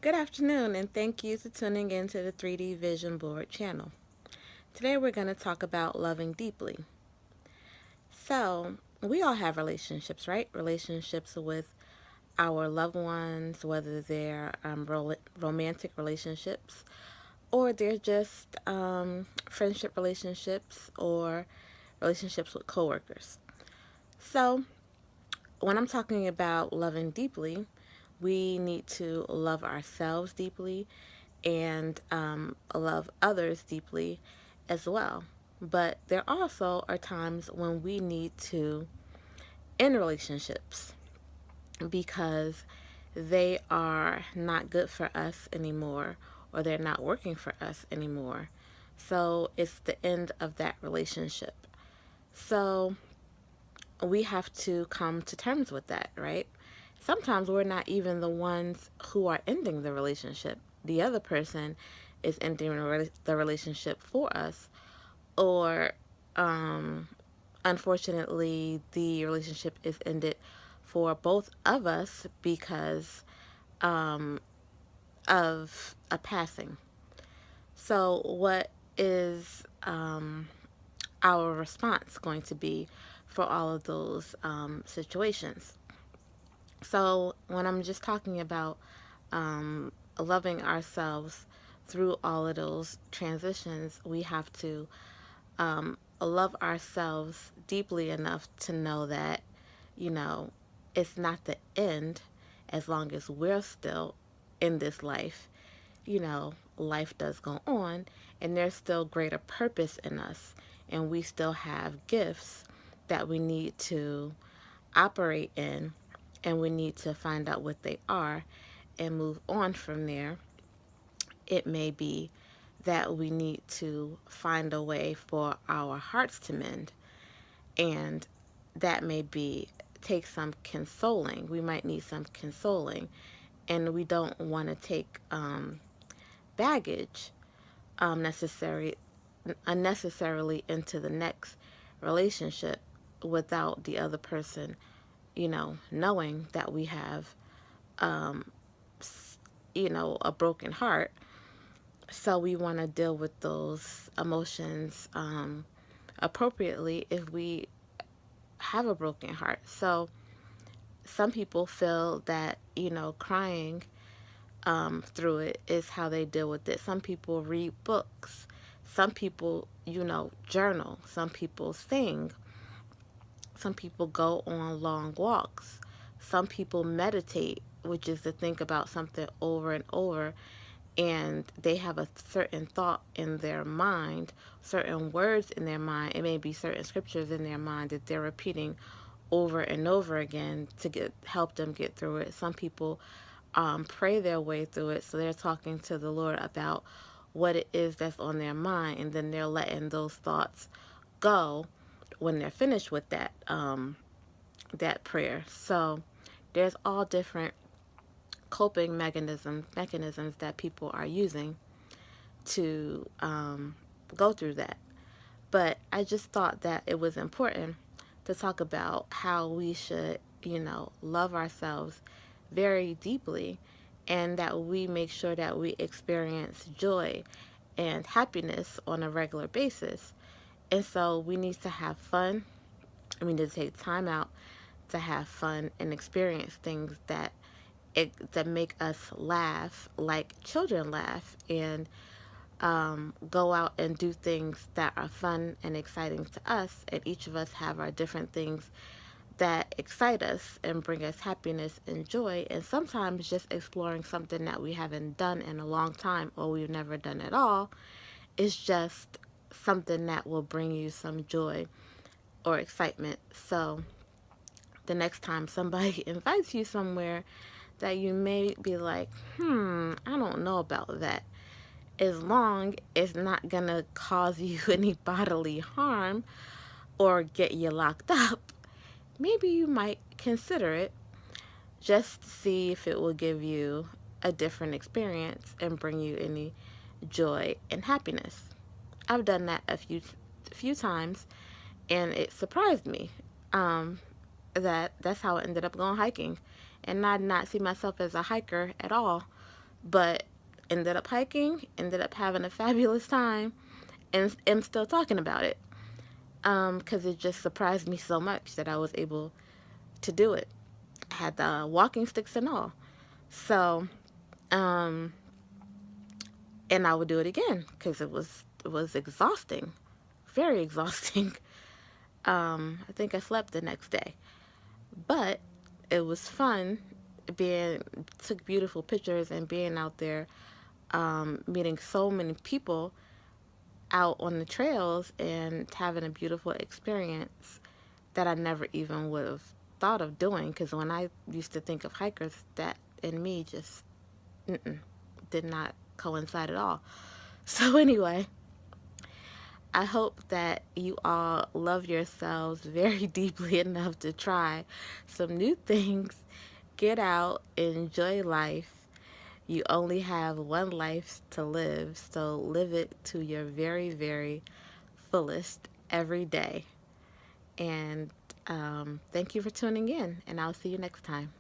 Good afternoon, and thank you for tuning in to the 3D Vision Board channel. Today we're going to talk about loving deeply. So, we all have relationships, right? Relationships with our loved ones, whether they're romantic relationships or they're just friendship relationships or relationships with coworkers. So, when I'm talking about loving deeply, we need to love ourselves deeply and love others deeply as well. But there also are times when we need to end relationships because they are not good for us anymore or they're not working for us anymore. So it's the end of that relationship. So we have to come to terms with that, right? Sometimes we're not even the ones who are ending the relationship. The other person is ending the relationship for us, or unfortunately, the relationship is ended for both of us because of a passing. So, what is our response going to be for all of those situations? So, when I'm just talking about loving ourselves through all of those transitions, we have to love ourselves deeply enough to know that, you know, it's not the end as long as we're still in this life. Life does go on, and there's still greater purpose in us, and we still have gifts that we need to operate in, and we need to find out what they are and move on from there. It may be that we need to find a way for our hearts to mend, and that may be take some consoling. We might need some consoling, and we don't want to take baggage necessary unnecessarily into the next relationship without the other person, knowing that we have, a broken heart. So we want to deal with those emotions appropriately if we have a broken heart. So some people feel that, crying through it is how they deal with it. Some people read books. Some people, journal. Some people sing. Some people go on long walks. Some people meditate, which is to think about something over and over, and they have a certain thought in their mind, certain words in their mind. It may be certain scriptures in their mind that they're repeating over and over again to help them get through it. Some people pray their way through it, so they're talking to the Lord about what it is that's on their mind, and then they're letting those thoughts go when they're finished with that prayer. So there's all different coping mechanisms that people are using to go through that. But I just thought that it was important to talk about how we should, love ourselves very deeply, and that we make sure that we experience joy and happiness on a regular basis. And so we need to have fun. We need to take time out to have fun and experience things that make us laugh like children laugh, and go out and do things that are fun and exciting to us. And each of us have our different things that excite us and bring us happiness and joy. And sometimes just exploring something that we haven't done in a long time or we've never done at all is just something that will bring you some joy or excitement. So the next time somebody invites you somewhere that you may be like, I don't know about that, as long as it's not going to cause you any bodily harm or get you locked up, maybe you might consider it just to see if it will give you a different experience and bring you any joy and happiness. I've done that a few times, and it surprised me that's how I ended up going hiking. And I did not see myself as a hiker at all, but ended up hiking, ended up having a fabulous time, and am still talking about it because it just surprised me so much that I was able to do it. I had the walking sticks and all. So, um, and I would do it again because it was exhausting, very exhausting. I think I slept the next day, but it was fun. Being Took beautiful pictures and being out there, meeting so many people out on the trails and having a beautiful experience that I never even would have thought of doing. Because when I used to think of hikers, that in me just did not coincide at all. So, anyway, I hope that you all love yourselves very deeply enough to try some new things. Get out, enjoy life. You only have one life to live, so live it to your very, very fullest every day. And thank you for tuning in, and I'll see you next time.